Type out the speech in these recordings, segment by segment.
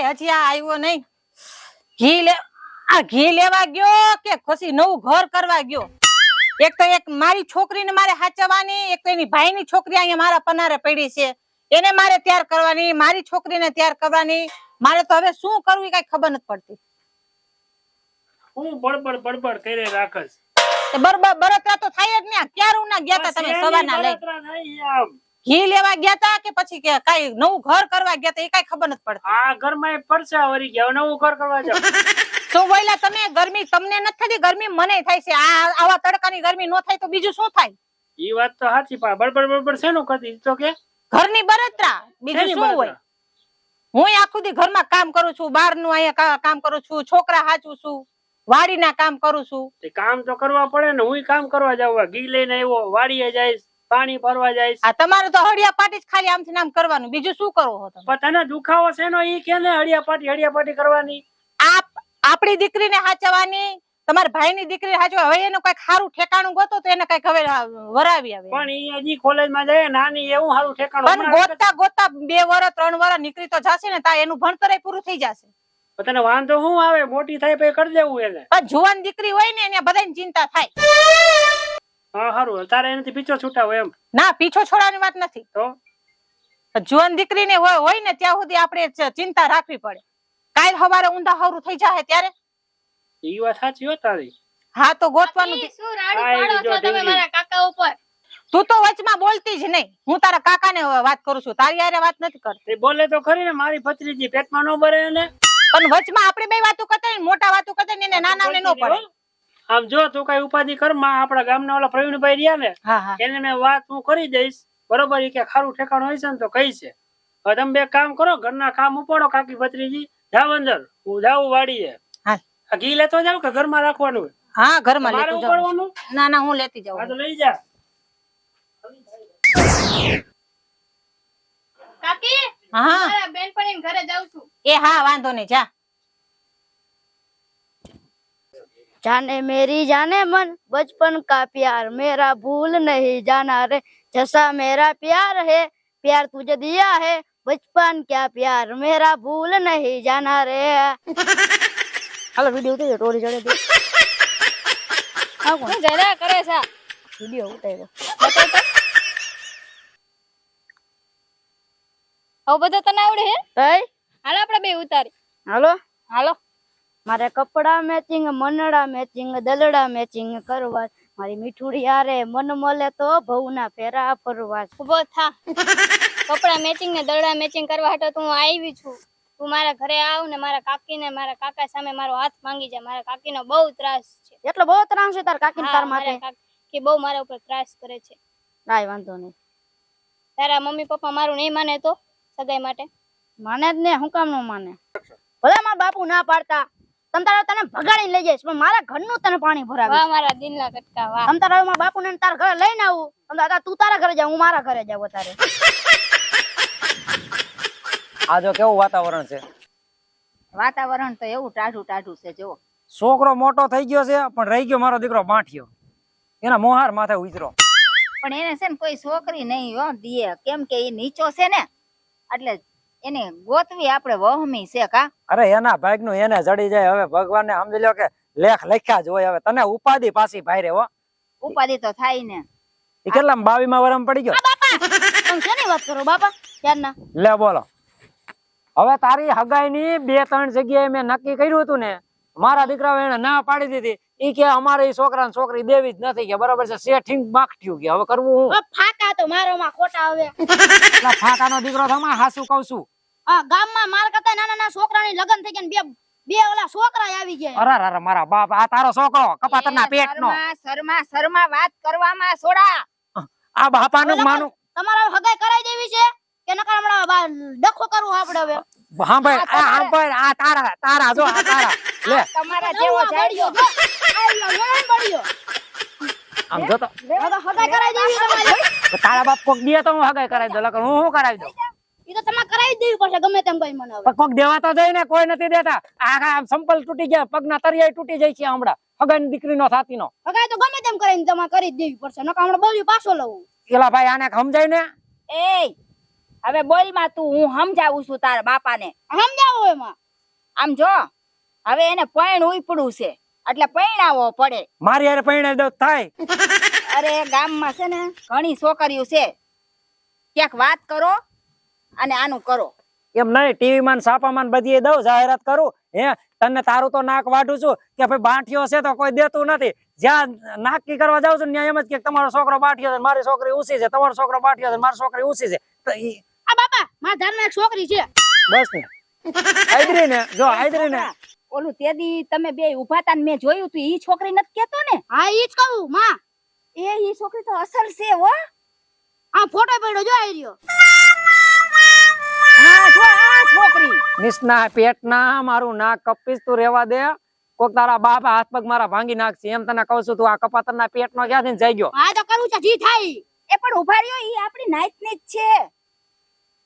હજી આ આવ્યો નહીં. ઘી લેવા ગયો કે ખુશી નવું ઘર કરવા ગયો? એક તો એક મારી છોકરીને મારે હાચવવાની, એક તો એની ભાઈની છોકરી અહીંયા મારા પનારે પડી છે, એને મારે તૈયાર કરવાની, મારી છોકરીને તૈયાર કરવાની. મારે તો હવે શું કરવું એ કઈ ખબર નથી પડતી. હું બડબડ કરે રાખસ. બળતરા તો થાય જ ને. ક્યારું ના ગયા તા તમે સવારના લઈ ઘી લેવા ગયા તા કે પછી કે કઈ નવું ઘર કરવા ગયા તા એ કઈ ખબર નથી પડતી. આ ઘરમાં પરસા વરી ગયા, નવું ઘર કરવા જાવ. શું બોલ્યા તમે? ગરમી તમને નથી થતી? ગરમી મને થાય છે. આવા તડકાની ગરમી નો થાય તો બીજું શું થાય? ઈ વાત તો સાચી, પણ બડબડ શેનું કરતી તો કે ઘરની બળતરા, બીજું શું હોય? હું આખું દી ઘરમાં કામ કરું છું, બહાર નું અહીંયા કામ કરું છું, છોકરા હાચું છું, વાડીના કામ કરું છું. કામ તો કરવા પડે ને. હું કામ કરવા જાવ, ઘી લઈને આવ્યો, વાડીએ જઈશ, પાણી ભરવા જઈશ. આ તમારું તો હળિયા પાટી જ ખાલી આમથી નામ કરવાનું, બીજું શું કરો છો તમે? પણ તને દુખાવો છે નો ઈ કે ને હળિયા પાટી કરવાની. આપણી દીકરીને હાચવાની, તમારા ભાઈની દીકરી હાચવા. હવે એનું કઈક સારું ઠેકાણું ગોતો તો એને કઈક હવે વરાવી આવે. પણ ઈ હજી કોલેજ માં જાય નાની, એવું સારું ઠેકાણું. પણ ગોતતા 2 વર્ષ 3 વર્ષ નીકળી તો જશે ને, તા એનું ભણતર પૂરું થઈ જશે. તને વાંધો શું આવે? મોટી થાય પછી કરી દેવું એને. પણ જુવાન દીકરી હોય ને એને બધાની ચિંતા થાય. હા સારું, તારે એનાથી પીછો છૂટાવો એમ? ના, પીછો છોડવાની વાત નથી. તો જુવાન દીકરીને હોય ને ત્યાં સુધી આપણે ચિંતા રાખવી પડે. કાલ સવારે ઊંધા હવરું થઈ જાય ત્યારે. ઈ વાત સાચી હો તારી. હા તો ગોતવાનું. શું રાડું પાડો છો તમે મારા કાકા ઉપર? તું તો વચમાં બોલતી જ નહીં. હું તારા કાકાને વાત કરું છું, તારી હારે વાત નથી કરતી. બોલે તો ખરી ને, મારી ભત્રીજી પેટમાં નો ભરે ને. પણ વચમાં આપણે બે વાતો કરતા ને, મોટા વાતો કરતા ને, એને નાનાને નો પડે. આમ જો તું કઈ ઉપાધિ કર માં, આપડા ગામના ઓલા પ્રવીણભાઈ રહ્યા ને, એને મેં વાત હું કરી દઈશ. બરોબર? ઈ કે ખારું ઠેકાણું હોય છે ને તો કઈ છે. હવે તમે બે કામ કરો, ઘરના કામ ઉપાડો. કાકી ભત્રીજી જાવ અંદર, હું જાઉં વાડીએ. ઘી લેતો જાવ કે ઘરમાં રાખવાનું? હા, ઘરમાં લેતું જાવ. ના ના, હું લેતી જાઉં. હા તો લઈ જા. કાકી, હા મારા બેનપણીને ઘરે જાઉં છું. એ હા, વાંધો નહીં, જા. जाने मेरी जाने मन बचपन का प्यार मेरा भूल नहीं जाना रे जैसा मेरा प्यार है प्यार तुझे दिया है बचपन क्या प्यार मेरा भूल नहीं जाना रे. હાલો વિડિયો ઉતાર્યો, ટોરી ચડે દે. હા કોણ જરા કરે છે વિડિયો ઉતાર્યો? હવે બધું તને આવડે હે? તઈ હાલ આપણે બે ઉતારી. હાલો હાલો. મારે કપડા મેચિંગ, મનડા મેચિંગ, દલડા મેચિંગ કરવા. મારી મીઠુડી હારે મન મળે તો ભવના ફેરા ફરવા. ઉભો થા. કપડા મેચિંગ ને દરડા મેચિંગ કરવા હાટો તું આવી છું. તું મારા ઘરે આવ ને મારા કાકીને, મારા કાકા સામે મારો હાથ માંગી જા. મારા કાકીનો બહુ ત્રાસ છે. એટલો બહુ ત્રાસ છે તાર કાકીને તાર માટે? કાકી બહુ મારા ઉપર ત્રાસ કરે છે. કાઈ વાંધો નહીં. તારા મમ્મી પપ્પા મારું નહીં માને તો સગાઈ માટે? માને જ ને, હું કામ નો માને? ભલે મારા બાપુ ના પાડતા, તમ તારે તને ભગાડીને લઈ જઈશ, પણ મારા ઘરનું તને પાણી ભરાવે. વાહ મારા દિલના કટકા વાહ. તમ તારે મારા બાપુને તારા ઘરે લઈને આવું. તું તારા ઘરે જા, હું મારા ઘરે જાવ. તારે આ જો કેવું વાતાવરણ છે. વાતાવરણ તો એવું ટાઢું છે. જો છોકરો મોટો થઈ ગયો છે, પણ રહી ગયો મારો દીકરો બાંઠિયો. એના મોહાર માથે ઉતરો. પણ એને છે ને કોઈ છોકરી નહીં હો દીએ, કેમ કે એ નીચો છે ને, એટલે એને ગોતવી આપણે વહમી છે. કા અરે એના ભાગ નું એને જડી જાય. હવે ભગવાનને સમજી લ્યો કે લેખ લખ્યા જ હોય. હવે તને ઉપાધિ પાછી ભાઈ રે હો. ઉપાધિ તો થાય ને. એ કેટલા 22માં વરમ પડી ગયો. તમે શેની વાત કરો બાપા? ક્યારના લે બોલો. હવે તારી હગાઈ ની 2-3 જગ્યાએ મેં નક્કી કર્યું હતું ને, મારા દીકરાઓ એને ના પાડી દીધી. ઈ કે અમારે ઈ છોકરાને છોકરી દેવી જ નથી કે બરોબર છે. સેટિંગ બાકઠ્યું કે હવે કરવું હું? ફાકા તો મારો માં ખોટા આવે. એટલે ફાકાનો દીકરો થમા હાસુ કહું છું. આ ગામમાં માર કરતા નાના છોકરાની લગન થઈ ગયા ને બે ઓલા છોકરા આવી ગયા. અરે મારા બાપ, આ તારો છોકરો કપાતરના પેટનો. શર્મા વાત કરવામાં સોડા. આ બાપાનું માનું. તમારા હગાઈ કરાઈ દેવી છે કે નકર હમણાં ડખો કરવું આપણે હવે? હા ભાઈ, આ તારા જો આ તારા લે. તમારા જેવો જાડ્યો બળ્યો. આમ જો તો હગાઈ કરાઈ દેવી તમારી. તારા બાપ કોક દે તો હું હગાઈ કરાવી દઉં. લગન હું કરાવી દઉં. ઈ તો તમારે કરાવી દેવી પડશે ગમે તેમ કઈ મને. પણ કોક દેવા તો જાય ને, કોઈ નથી દેતા. આ સંપલ તૂટી ગયા, પગના તરિયા તૂટી જાય છે હમણાં. હગાઈની દીકરીનો થાતીનો હગાઈ તો ગમે તેમ કરીને તમારે કરી જ દેવી પડશે, નકર હમણાં બળ્યું પાછો લઉં. એલા ભાઈ આને સમજાય ને. એ હવે બોલ માં તું, હું સમજાવું છું તારા બાપાને. સમજાવો એમાં. આમ જો, હવે એને પૈણ ઉપડું છે એટલે પૈણાવો પડે. મારી હારે પરણાવી દઉં તો થાય. અરે ગામમાં છે ને ઘણી છોકરીઓ છે, ક્યાંક વાત કરો અને આનું કરો. એમ નહીં, ટીવી માં છાપામાં બધી દઉં, જાહેરાત કરું. હે તને તારું તો નાક વાઢું છું કે ભાઈ બાંઠિયો છે તો કોઈ દેતું નથી. જ્યાં નાકી કરવા જાવ છું ત્યાં એમ જ કે તમારો છોકરો બાંઠિયો છે, મારી છોકરી ઊંચી છે, તમારો છોકરો બાંઠિયો છે, મારી છોકરી ઊંચી છે. તો આ બાપા મારા ધર્મમાં એક છોકરી છે. બસ ને આદરી ને જો આદરી ને ઓલું તે દી તમે બે ઉભા તા ને મેં જોયું તું, ઈ છોકરી નથી કેતો ને? હા ઈ જ કહું માં. ઈ છોકરી તો અસલ છે હો. આ ફોટો પડ્યો જો આઈ રહ્યો. હા જો આ છોકરી. નિષ્ના પેટના મારું નાક કપીશ, તું રેવા દે. કોક તારા બાપ હાથ પગ મારા ભાંગી નાખશે એમ તને કહું છું. તું આ કપાતરના પેટનો ક્યાંથી જઈ ગયો? હા તો કરું છે જી થાય. એ પણ ઉભા રહ્યો, ઈ આપણી નાઈટ ની જ છે.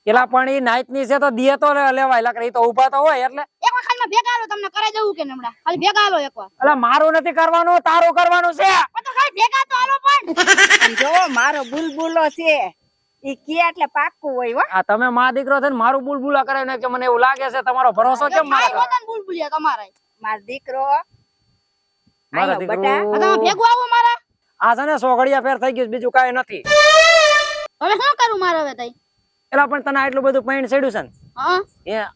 પેલા પણ ઈ નાઈટ ની છે તો દિયે તો લેવાય, લાકડી તો ઉભા તો હોય. એટલે એક વાર ખાલી ભેગા આલો, તમને કરાઈ દઉં કે નમડા ખાલી ભેગા આલો એકવાર. એટલે મારું નથી કરવાનું, તારું કરવાનું છે. તો ખાલી ભેગા તો આલો પણ. આમ જો મારો બુલબુલો છે, ઈ કે એટલે પાક્કું હોય હો. આ તમે માં દીકરો છે ને મારું બુલબુલા કરાવી નાખજો. મને એવું લાગે છે તમારો ભરોસો કેમ મારા પર? વતન બુલબુલિયા તમારે. મારો દીકરો મારા આયો દીકરો બટા. આ તમે ભેગું આવો મારા. આ છે ને સોગડિયા ફેર થઈ ગયું, બીજું કાંઈ નથી. હવે શું કરું મારે હવે તઈ? એલા પણ તને આટલું બધું પૈણ ચડ્યું છે ને, હા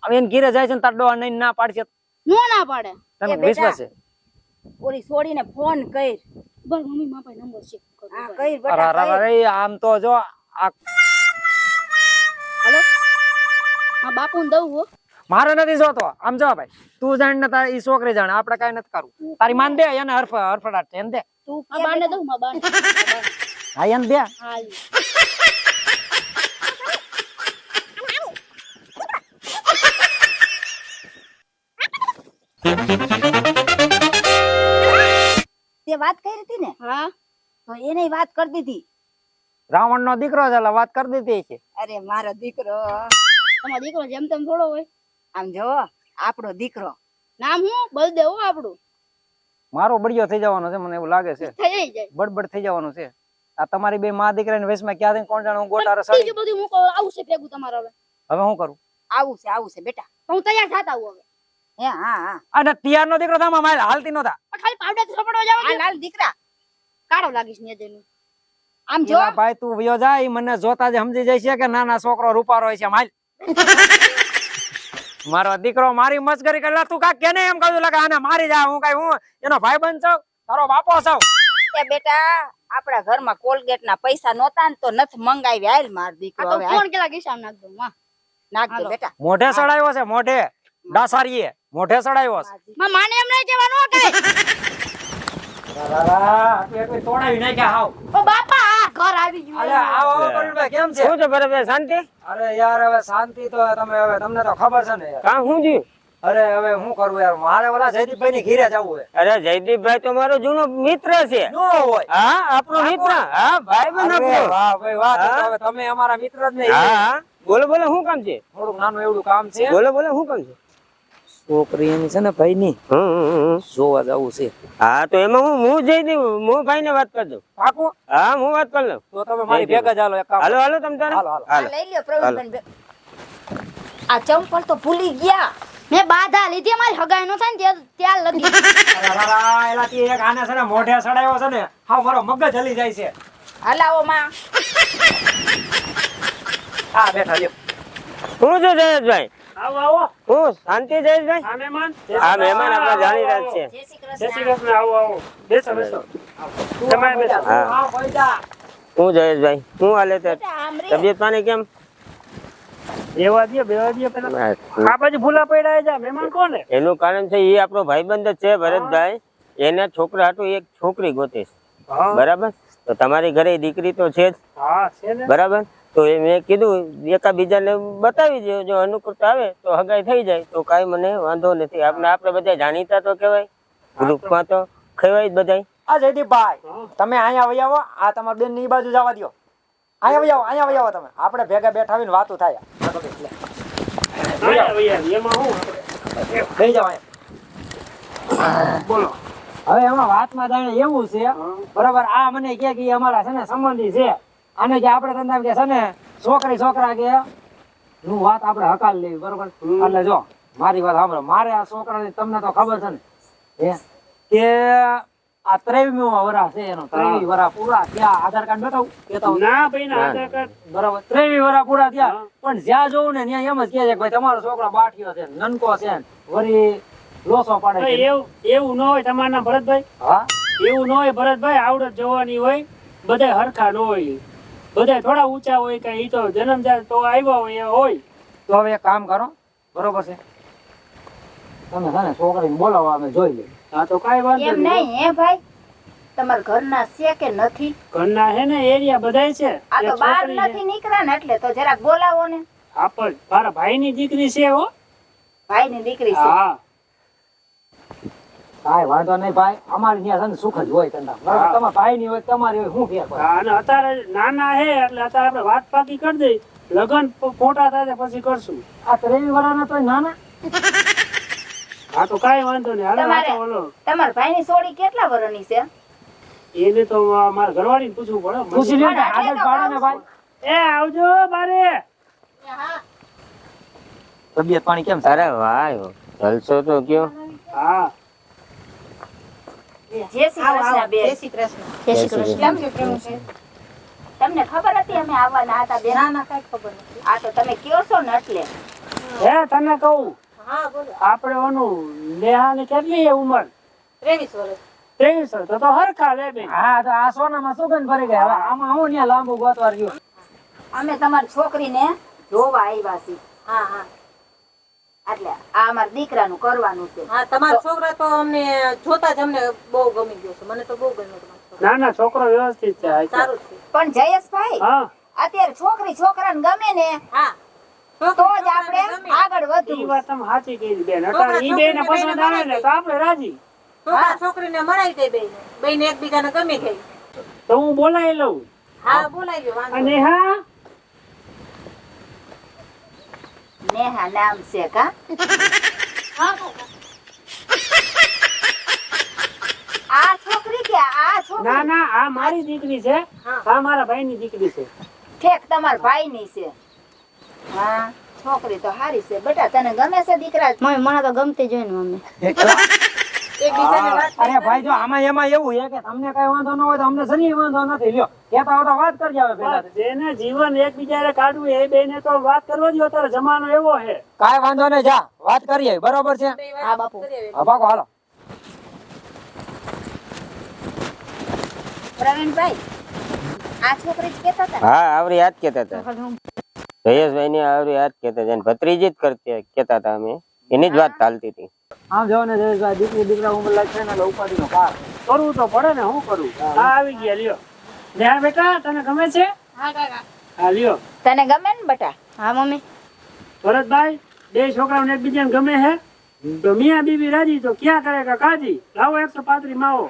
હવે એને ઘીરે જાય છે ને તાર ડોહા નહીં ના પાડશે, નો ના પાડે. તને એ બેટા. વિશ્વાસ છે? ઓલી છોડીને ફોન કર. બર મમ્મી માં પાસે નંબર છે. હા કર અરે બટા અરે કર. અરે, આમ તો જો આ હાલો હા બાપુ ને દઉં હો. મારે નથી જોતો. આમ જો ભાઈ, તું જાણ ને તારી ઈ છોકરી જાણે, આપણે કાંઈ નથી કરવું. તારી માન દે, એને હરફડાટ છે એને દે. તું આ બાને દઉં માં બાને. હા એને દે. હાલ તે વાત કરી હતી ને, હા તો એને વાત કરી દીધી. રાવણ નો દીકરો છે એટલે વાત કરી દીધી છે. અરે મારો દીકરો, તમારો દીકરો જેમ તેમ થોડો હોય. આમ જો આપણો દીકરો. નામ હું બળદેવ હો આપણું. મારો બળિયો થઈ જવાનો છે, મને એવું લાગે છે. થઈ જાય. બડબડ થઈ જવાનું છે. આ તમારી બે માં દીકરાની વયસમાં ક્યાં કોણ જાણે હું ગોટારે બીજું સડી. બધું હું કહું આવશે ભેગું તમારે હવે. હવે હું કરું? આવું છે બેટા. તો હું તૈયાર થતા આવું હવે. હે હા હા. અને તિયાર નો દીકરો થામાં માલ હાલતી નતા. પણ ખાલી પાવડર થી સપડવા જાવ આ લાલ દીકરા. કાળો લાગીશ ને જેનું. આમ જો એલા ભાઈ તું વયો જાય, મને જોતા જ સમજી જાય છે કે નાના છોકરો રૂપારો હોય છે. માલ મારો દીકરો મારી મસ્કરી કરે, તું કાક કેને એમ કહું લાગે આને મારી જા. હું કઈ હું એનો ભાઈબંધ છું, તારો બાપો છું. એ બેટા આપણા ઘરમાં કોલગેટ ના પૈસા નહોતા ને તો નથી મંગાવી. હાલ માર દીકરો આ તો હવે હાલ. ફોન કેલા ગીસામ નાખ દઉં માં. નાખજો હાલો. બેટા. મોઢે સડાયો છે, મોઢે ડાસારીએ મોઢે સડાયો છે. માં માને એમ નહીં કહેવાનું કઈ. તોડાવી નાખ્યા હાવ. ઓ બાપા આ ઘર આવી ગયું. અરે આવો કરુણભાઈ, કેમ છે? શું છે બરાબર શાંતિ? અરે યાર હવે શાંતિ તો તમે હવે તમને તો ખબર છે ને યાર. કામ શું થયું? અરે હવે હું કરું યાર, મારે ઓલા જયદીપભાઈ ની ઘીરે જવું છે. અરે જયદીપભાઈ તો મારો જૂનો મિત્ર છે. નો હોય. હા આપણો મિત્ર. હા ભાઈ બન અરે આપણો. વાહ ભાઈ વાહ, તો હા. હવે તમે અમારા મિત્ર જ નહીં. હા હા બોલો બોલો શું કામ છે? થોડુંક નાનું એવડું કામ છે. બોલો બોલો શું કામ છે? છોકરી એની છે ને ભાઈ ની જોવા જવું છે. હા તો એમાં હું જયદીપ હું ભાઈ ને વાત કરી દઉં. પાકું? હા હું વાત કરી લઉં. તો તમે મારી ભેગા જ હાલો, એક કામ હાલો હાલો તમે તારે હાલો, હાલો. આ હાલો લઈ લ્યો પ્રવીણબેન. આ ચંપલ તો ભૂલી ગયા. મેં બાધા લીધી મારી હગાઈ નો થાય ને ત્યાં લગી. અરે એલાથી એક આને છે ને મોઢે સડાયો છે ને, હા મારો મગજ હલી જાય છે. હલાવો માં. હા બેઠા લ્યો. શું છે જયેશભાઈ? આવો આવો. હું શાંતિ જયેશભાઈ? આ મહેમાન. આ મહેમાન આપણા જાણીતા જ છે. જય શ્રી જય શ્રી કૃષ્ણ. કૃષ્ણ. આવો આવો. બેસો બેસો. તમે બેસો. હા. હા ભાઈ જા. હું જયેશભાઈ હું હાલે તે બેટા, આમ રે. તબિયત પાણી કેમ? બેવા દે પેલા. આ બાજુ ભૂલા પડ્યા જા. મહેમાન કોણ હે? એનું કારણ છે એ આપણો ભાઈબંધ જ છે ભરતભાઈ. એના છોકરા હાટુ એક છોકરી ગોતે છે. હા બરાબર? તો તમારી ઘરે દીકરી તો છે જ. હા છે ને. બરાબર? તો એ મેં કીધું એકાબીજાને બતાવી દો, જો અનુકૂળતા આવે તો હગાઈ થઈ જાય તો કાંઈ મને વાંધો નથી. આપણે બધા જાણીતા તો કહેવાય, ગ્રુપમાં તો કહેવાય જ બધાય. આ જયદીપભાઈ તમે અહીંયા વહી આવો. આ તમારી બેન ની બાજુ જવા દો. અહીંયા વહી આવો તમે. આપણે ભેગા બેઠા આવીને વાતો થાય. આયા વૈયા. એમાં શું આપણે? બેહી જાઓ અહીંયા. બોલો. હવે એમાં વાતમાં જાણે એવું છે બરાબર. આ મને કે અમારા છે ને સંબંધી છે, આને કે આપણે ધંધા કે છે ને છોકરી છોકરા કે નું વાત આપણે હકાલ લેવી બરોબર. એટલે જો મારી વાત સાંભળો, મારે આ છોકરાની તમને તો ખબર છે ને કે આ 23મી વરસ છે એનો, 23 વરસ પૂરા થયા. આધાર કાર્ડ બતાવું કેતા હું? ના ભાઈ ના આધાર કાર્ડ બરાબર 23 વરસ પૂરા થયા, પણ જ્યાં જોઉં ને ત્યાં એમ જ કહે છે કે ભાઈ તમારો છોકરો બાઠિયો છે, નનકો છે, વળી લોસો પાડે ભાઈ છે. એવું ન હોય. તમારું નામ ભરતભાઈ? હા એવું ન હોય ભરતભાઈ. આવડત જોવાની હોય, બધા હરખા ન હોય, બધા થોડા ઊંચા હોય કે ઈ તો જન્મજાત તો આવ્યા હોય એ હોય. તો હવે એક કામ કરો બરોબર છે, તમે છે ને છોકરીને બોલાવો, અમે જોઈ લઈએ. હા તો કાંઈ વાંધો એમ નહીં. નહીં હે ભાઈ, તમારા ઘરના છે કે નથી? ઘરના હે ને એરિયા બધાય છે. આ તો એક બહાર છોકરી છે. નથી નીકળ્યા ને એટલે તો જરાક બોલાવો ને. હા પણ મારા ભાઈની દીકરી છે હો. ભાઈ ની દીકરી છે. હા કાંઈ વાંધો નહીં ભાઈ, અમારી ત્યાં છે ને સુખ જ હોય ધંધા બરાબર. હા. તમારા ભાઈ ની હોય તમારી હોય, શું ફેર પડે? હા, અને અત્યારે નાના હે એટલે અત્યારે આપણે વાત પાકી કરી દઈ, લગન ફોટા થાય પછી કરશું. આ 23 વરાના તો નાના. હા તો કાંઈ વાંધો નહીં. હાલો તમારે- વાંચો ઓલો. તમારા ભાઈ ની સોડી કેટલા વર્ષની છે? એને તો મારા ઘરવાળીને પૂછવું પડે. પૂછી લ્યો કે આગળ પાડે ને ભાઈ. એ આવજો બારે. તબિયત પાણી કેમ છે? અરે વાહ, જલસો તો કયો. હા જય શ્રી કૃષ્ણ બેન. જય શ્રી કૃષ્ણ. જય શ્રી કૃષ્ણ. કેમ છે પ્રેમ છે? તમને ખબર હતી અમે આવવાના હતા બેન? ના ના કઈ ખબર નથી. આ તો તમે કયો છો ને એટલે. હે તને કહું, હા બોલો. આપણે ઓનું નેહાની કેટલી છે ઉંમર? 23 વર્ષ. 23 તો હરખા લે બે. હા તો આ સોનામાં સુગંધ ભરી ગઈ. હવે આમાં હું ત્યાં લાંબુ ગોતવા રહ્યો. અમે તમારી છોકરીને જોવા આવ્યા છીએ. હા હા એટલે આ અમારા દીકરાનું કરવાનું છે. હા તમારો છોકરા તો અમને જોતા જ અમને બહુ ગમી ગયો છે. મને તો બહુ ગમ્યો તમારો છોકરો. ના ના છોકરો વ્યવસ્થિત છે. હા સારું છે. પણ જયેશભાઈ, હા અત્યારે છોકરી છોકરાને ગમે ને હા તો જ આપણે આગળ ઈ વધવું. વાત તમે સાચી કીધી બેન. અત્યારે ઈ બેને પસંદ આવે ને તો આપણે રાજી. છોકરા છોકરીને મનાઈ દે બેયને. બેયને એકબીજાને ગમી ગઈ. તો હું બોલાવી લઉં. હા બોલાઈ ગયો વાંધો અને નહીં. હા નેહા નામ છે કા? આ છોકરી કે આ છોકરી? ના ના આ મારી દીકરી છે. હા. આ મારા ભાઈની દીકરી છે. ઠેક તમારા ભાઈ ની છે. હા છોકરી તો હારી છે. બેટા તને ગમે છે દીકરા? મમ્મી મને તો ગમતી જ હોય ને મમ્મી. એકબીજાને વાત અરે ભાઈ જો આમાં એમાં એવું છે કે તમને કઈ વાંધો ન હોય તો અમને સરી વાંધો નથી. લ્યો કેતા હોય તો વાત કરજે હવે પેલા. જેને જીવન એકબીજાને કાઢવું એ બેને તો વાત કરવા દો. અત્યારે જમાનો એવો છે. કાંઈ વાંધો નહીં, જા વાત કરીએ બરોબર છે. હા બાપુ. હા પાકો હાલો. પ્રવીણભાઈ, આ છોકરી જ કેતા હતા? હા આવરી યાદ કેતા હતા, જયેશભાઈ ની આવરી યાદ કેતા હતા, ભત્રીજી જ કરતી કેતા હતા. અમે એની જ વાત ચાલતી હતી. આમ જો ને જયેશભાઈ, દીકરી દીકરા ઉંમર લાગ છે ને એટલે ઉપાધિનો પાર. કરવું તો પડે ને. શું કરું? હા આવી ગયા. લ્યો નેહા બેટા તને ગમે છે? હા કાકા. હા લ્યો તને ગમે ને બેટા? હા મમ્મી. ભરતભાઈ, બે છોકરાઓને એકબીજાને ગમે છે તો મિયા બીબી રાજી તો ક્યાં કરે કે કાજી. લાવો 135 માવો.